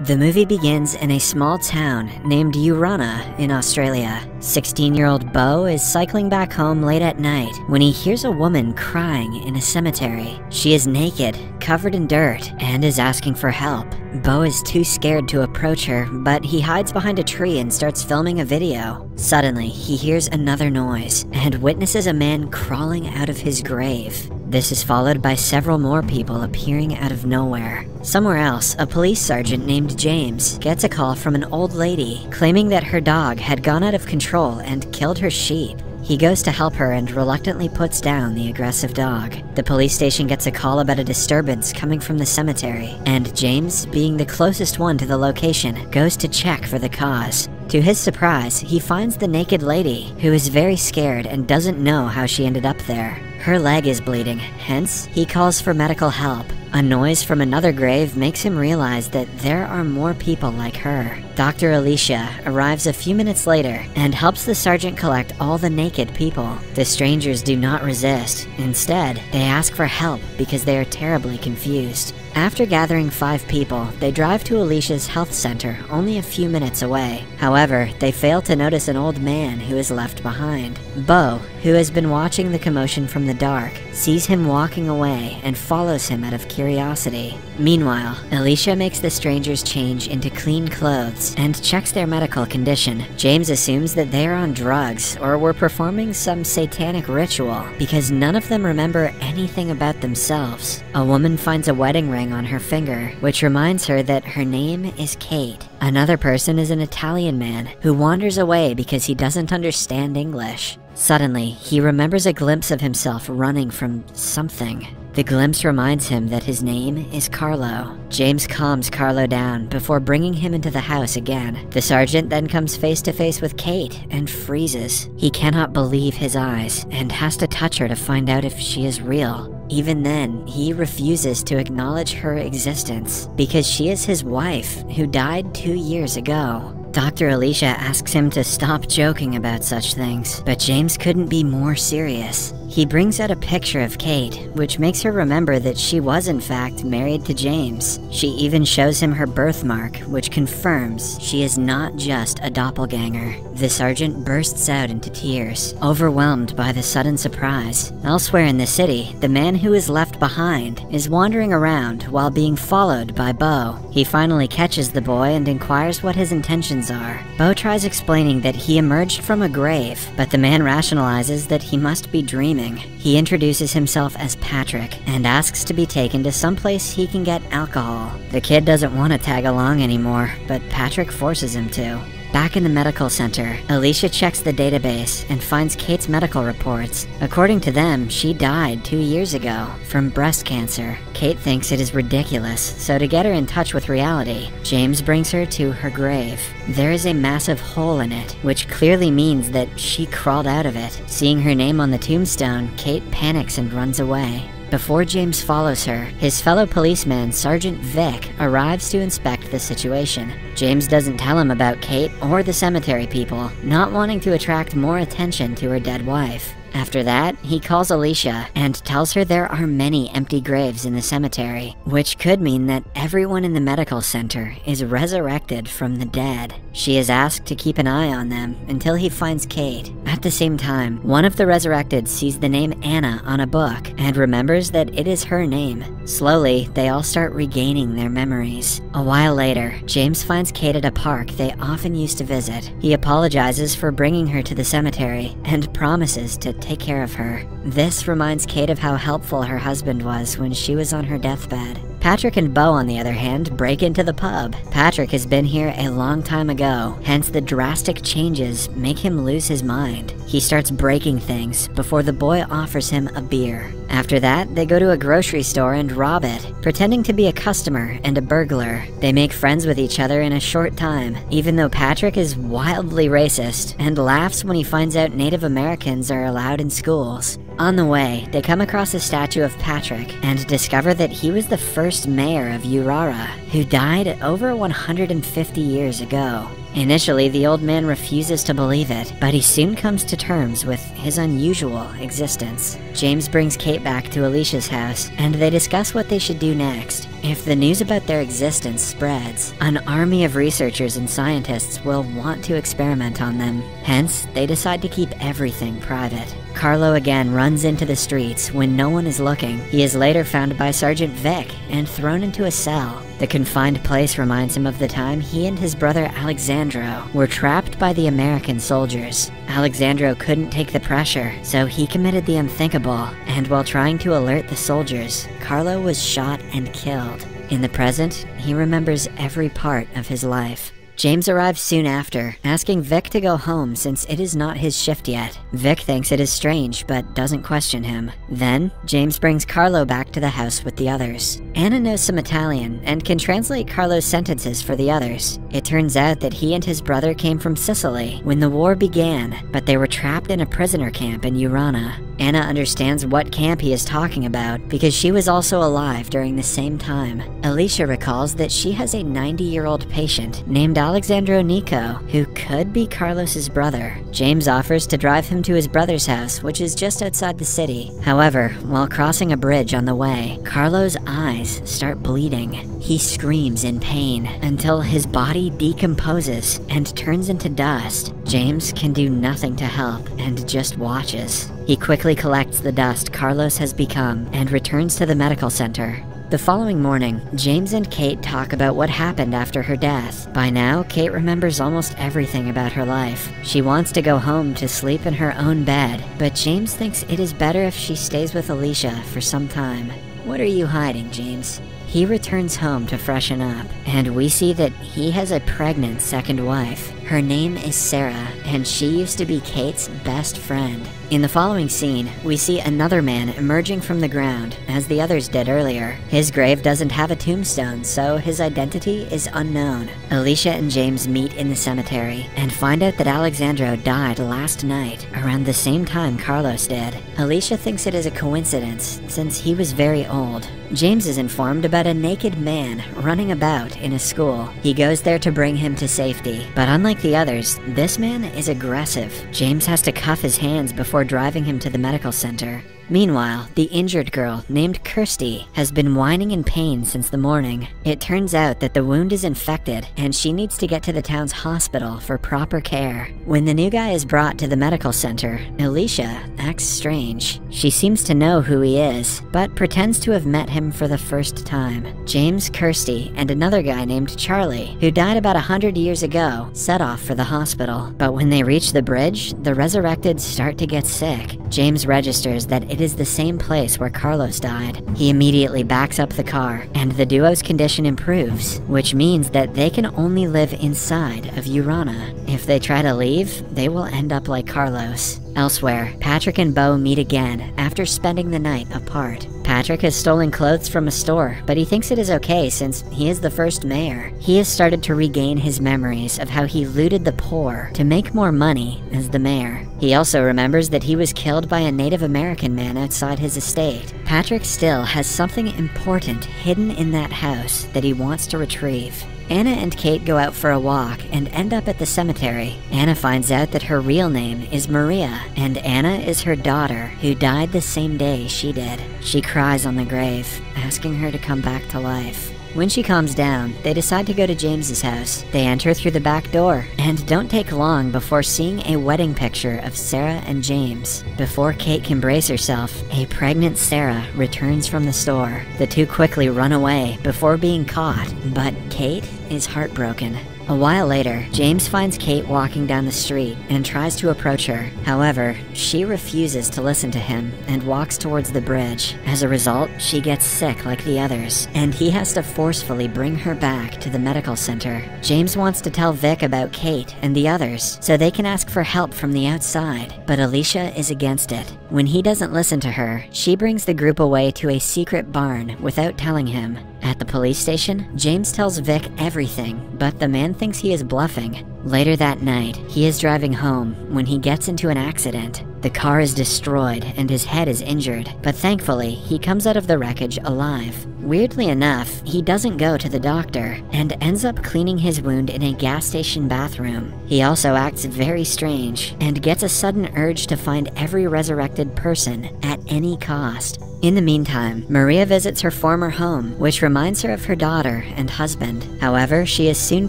The movie begins in a small town named Urana in Australia. 16-year-old Beau is cycling back home late at night when he hears a woman crying in a cemetery. She is naked, covered in dirt, and is asking for help. Beau is too scared to approach her, but he hides behind a tree and starts filming a video. Suddenly, he hears another noise and witnesses a man crawling out of his grave. This is followed by several more people appearing out of nowhere. Somewhere else, a police sergeant named James gets a call from an old lady claiming that her dog had gone out of control and killed her sheep. He goes to help her and reluctantly puts down the aggressive dog. The police station gets a call about a disturbance coming from the cemetery, and James, being the closest one to the location, goes to check for the cause. To his surprise, he finds the naked lady, who is very scared and doesn't know how she ended up there. Her leg is bleeding, hence, he calls for medical help. A noise from another grave makes him realize that there are more people like her. Dr. Alicia arrives a few minutes later and helps the sergeant collect all the naked people. The strangers do not resist. Instead, they ask for help because they are terribly confused. After gathering 5 people, they drive to Alicia's health center only a few minutes away. However, they fail to notice an old man who is left behind. Beau, who has been watching the commotion from the dark, sees him walking away and follows him out of curiosity. Meanwhile, Alicia makes the strangers change into clean clothes and checks their medical condition. James assumes that they are on drugs or were performing some satanic ritual because none of them remember anything about themselves. A woman finds a wedding ring on her finger, which reminds her that her name is Kate. Another person is an Italian man who wanders away because he doesn't understand English. Suddenly, he remembers a glimpse of himself running from something. The glimpse reminds him that his name is Carlo. James calms Carlo down before bringing him into the house again. The sergeant then comes face to face with Kate and freezes. He cannot believe his eyes and has to touch her to find out if she is real. Even then, he refuses to acknowledge her existence because she is his wife who died 2 years ago. Dr. Alicia asks him to stop joking about such things, but James couldn't be more serious. He brings out a picture of Kate, which makes her remember that she was in fact married to James. She even shows him her birthmark, which confirms she is not just a doppelganger. The sergeant bursts out into tears, overwhelmed by the sudden surprise. Elsewhere in the city, the man who is left behind is wandering around while being followed by Beau. He finally catches the boy and inquires what his intentions are. Beau tries explaining that he emerged from a grave, but the man rationalizes that he must be dreaming. He introduces himself as Patrick and asks to be taken to someplace he can get alcohol. The kid doesn't want to tag along anymore, but Patrick forces him to. Back in the medical center, Alicia checks the database and finds Kate's medical reports. According to them, she died 2 years ago from breast cancer. Kate thinks it is ridiculous, so to get her in touch with reality, James brings her to her grave. There is a massive hole in it, which clearly means that she crawled out of it. Seeing her name on the tombstone, Kate panics and runs away. Before James follows her, his fellow policeman, Sergeant Vic, arrives to inspect the situation. James doesn't tell him about Kate or the cemetery people, not wanting to attract more attention to her dead wife. After that, he calls Alicia and tells her there are many empty graves in the cemetery, which could mean that everyone in the medical center is resurrected from the dead. She is asked to keep an eye on them until he finds Kate. At the same time, one of the resurrected sees the name Anna on a book and remembers that it is her name. Slowly, they all start regaining their memories. A while later, James finds Kate at a park they often used to visit. He apologizes for bringing her to the cemetery and promises to take care of her. This reminds Kate of how helpful her husband was when she was on her deathbed. Patrick and Beau, on the other hand, break into the pub. Patrick has been here a long time ago, hence the drastic changes make him lose his mind. He starts breaking things before the boy offers him a beer. After that, they go to a grocery store and rob it, pretending to be a customer and a burglar. They make friends with each other in a short time, even though Patrick is wildly racist and laughs when he finds out Native Americans are allowed in schools. On the way, they come across a statue of Patrick and discover that he was the first mayor of Urara, who died over 150 years ago. Initially, the old man refuses to believe it, but he soon comes to terms with his unusual existence. James brings Kate back to Alicia's house, and they discuss what they should do next. If the news about their existence spreads, an army of researchers and scientists will want to experiment on them. Hence, they decide to keep everything private. Carlo again runs into the streets when no one is looking. He is later found by Sergeant Vic and thrown into a cell. The confined place reminds him of the time he and his brother Alexandro were trapped by the American soldiers. Alexandro couldn't take the pressure, so he committed the unthinkable, and while trying to alert the soldiers, Carlo was shot and killed. In the present, he remembers every part of his life. James arrives soon after, asking Vic to go home since it is not his shift yet. Vic thinks it is strange, but doesn't question him. Then, James brings Carlo back to the house with the others. Anna knows some Italian and can translate Carlo's sentences for the others. It turns out that he and his brother came from Sicily when the war began, but they were trapped in a prisoner camp in Urana. Anna understands what camp he is talking about because she was also alive during the same time. Alicia recalls that she has a 90-year-old patient named Alexandro Nico, who could be Carlos's brother. James offers to drive him to his brother's house, which is just outside the city. However, while crossing a bridge on the way, Carlo's eyes start bleeding. He screams in pain until his body decomposes and turns into dust. James can do nothing to help and just watches. He quickly collects the dust Carlos has become and returns to the medical center. The following morning, James and Kate talk about what happened after her death. By now, Kate remembers almost everything about her life. She wants to go home to sleep in her own bed, but James thinks it is better if she stays with Alicia for some time. "What are you hiding, James?" He returns home to freshen up, and we see that he has a pregnant second wife. Her name is Sarah, and she used to be Kate's best friend. In the following scene, we see another man emerging from the ground, as the others did earlier. His grave doesn't have a tombstone, so his identity is unknown. Alicia and James meet in the cemetery, and find out that Alexandro died last night, around the same time Carlos did. Alicia thinks it is a coincidence, since he was very old. James is informed about a naked man running about in a school. He goes there to bring him to safety, but unlike the others, this man is aggressive. James has to cuff his hands before driving him to the medical center. Meanwhile, the injured girl, named Kirsty, has been whining in pain since the morning. It turns out that the wound is infected, and she needs to get to the town's hospital for proper care. When the new guy is brought to the medical center, Alicia acts strange. She seems to know who he is, but pretends to have met him for the first time. James, Kirsty, and another guy named Charlie, who died about 100 years ago, set off for the hospital. But when they reach the bridge, the resurrected start to get sick. James registers that it is the same place where Carlos died. He immediately backs up the car, and the duo's condition improves, which means that they can only live inside of Urana. If they try to leave, they will end up like Carlos. Elsewhere, Patrick and Beau meet again after spending the night apart. Patrick has stolen clothes from a store, but he thinks it is okay since he is the first mayor. He has started to regain his memories of how he looted the poor to make more money as the mayor. He also remembers that he was killed by a Native American man outside his estate. Patrick still has something important hidden in that house that he wants to retrieve. Anna and Kate go out for a walk and end up at the cemetery. Anna finds out that her real name is Maria, and Anna is her daughter, who died the same day she did. She cries on the grave, asking her to come back to life. When she calms down, they decide to go to James's house. They enter through the back door, and don't take long before seeing a wedding picture of Sarah and James. Before Kate can brace herself, a pregnant Sarah returns from the store. The two quickly run away before being caught, but Kate is heartbroken. A while later, James finds Kate walking down the street and tries to approach her. However, she refuses to listen to him and walks towards the bridge. As a result, she gets sick like the others, and he has to forcefully bring her back to the medical center. James wants to tell Vic about Kate and the others so they can ask for help from the outside, but Alicia is against it. When he doesn't listen to her, she brings the group away to a secret barn without telling him. At the police station, James tells Vic everything, but the man thinks he is bluffing. Later that night, he is driving home when he gets into an accident. The car is destroyed and his head is injured, but thankfully, he comes out of the wreckage alive. Weirdly enough, he doesn't go to the doctor and ends up cleaning his wound in a gas station bathroom. He also acts very strange and gets a sudden urge to find every resurrected person at any cost. In the meantime, Maria visits her former home, which reminds her of her daughter and husband. However, she is soon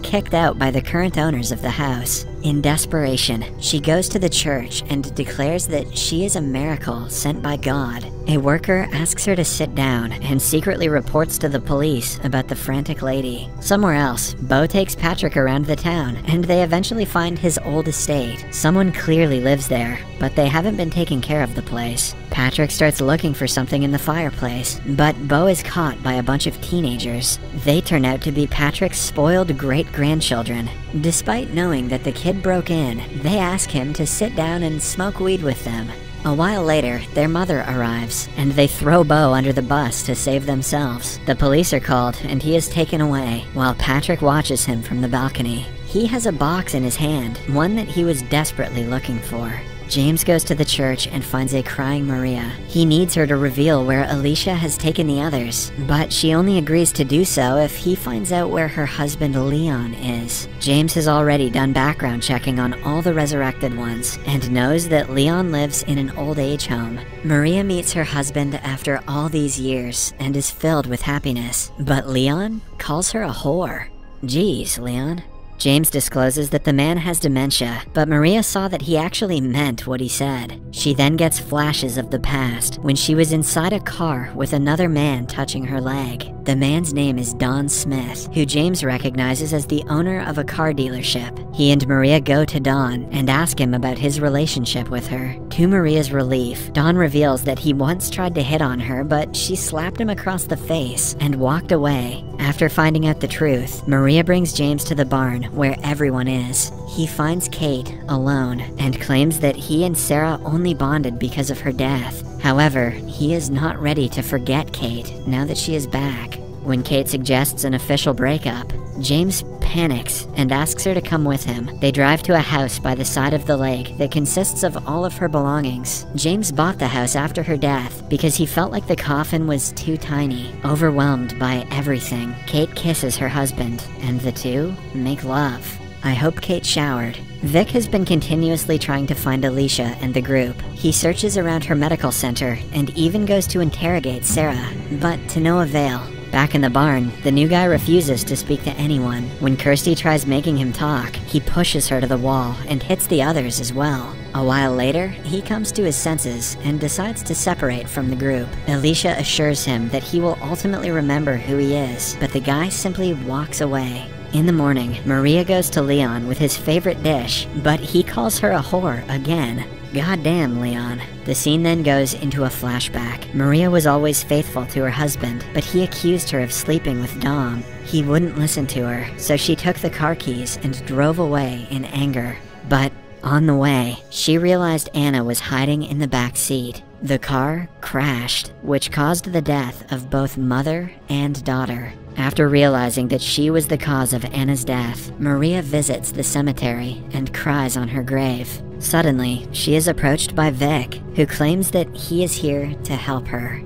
kicked out by the current owners of the house. In desperation, she goes to the church and declares that she is a miracle sent by God. A worker asks her to sit down and secretly reports to the police about the frantic lady. Somewhere else, Bo takes Patrick around the town, and they eventually find his old estate. Someone clearly lives there, but they haven't been taking care of the place. Patrick starts looking for something in the fireplace, but Bo is caught by a bunch of teenagers. They turn out to be Patrick's spoiled great-grandchildren. Despite knowing that the kid broke in, they ask him to sit down and smoke weed with them. A while later, their mother arrives, and they throw Bo under the bus to save themselves. The police are called, and he is taken away, while Patrick watches him from the balcony. He has a box in his hand, one that he was desperately looking for. James goes to the church and finds a crying Maria. He needs her to reveal where Alicia has taken the others, but she only agrees to do so if he finds out where her husband Leon is. James has already done background checking on all the resurrected ones and knows that Leon lives in an old age home. Maria meets her husband after all these years and is filled with happiness, but Leon calls her a whore. Geez, Leon. James discloses that the man has dementia, but Maria saw that he actually meant what he said. She then gets flashes of the past, when she was inside a car with another man touching her leg. The man's name is Don Smith, who James recognizes as the owner of a car dealership. He and Maria go to Don and ask him about his relationship with her. To Maria's relief, Don reveals that he once tried to hit on her, but she slapped him across the face and walked away. After finding out the truth, Maria brings James to the barn where everyone is. He finds Kate alone and claims that he and Sarah only bonded because of her death. However, he is not ready to forget Kate now that she is back. When Kate suggests an official breakup, James panics and asks her to come with him. They drive to a house by the side of the lake that consists of all of her belongings. James bought the house after her death because he felt like the coffin was too tiny. Overwhelmed by everything, Kate kisses her husband, and the two make love. I hope Kate showered. Vic has been continuously trying to find Alicia and the group. He searches around her medical center and even goes to interrogate Sarah, but to no avail. Back in the barn, the new guy refuses to speak to anyone. When Kirsty tries making him talk, he pushes her to the wall and hits the others as well. A while later, he comes to his senses and decides to separate from the group. Alicia assures him that he will ultimately remember who he is, but the guy simply walks away. In the morning, Maria goes to Leon with his favorite dish, but he calls her a whore again. Goddamn, Leon. The scene then goes into a flashback. Maria was always faithful to her husband, but he accused her of sleeping with Dom. He wouldn't listen to her, so she took the car keys and drove away in anger. But on the way, she realized Anna was hiding in the back seat. The car crashed, which caused the death of both mother and daughter. After realizing that she was the cause of Anna's death, Maria visits the cemetery and cries on her grave. Suddenly, she is approached by Vic, who claims that he is here to help her.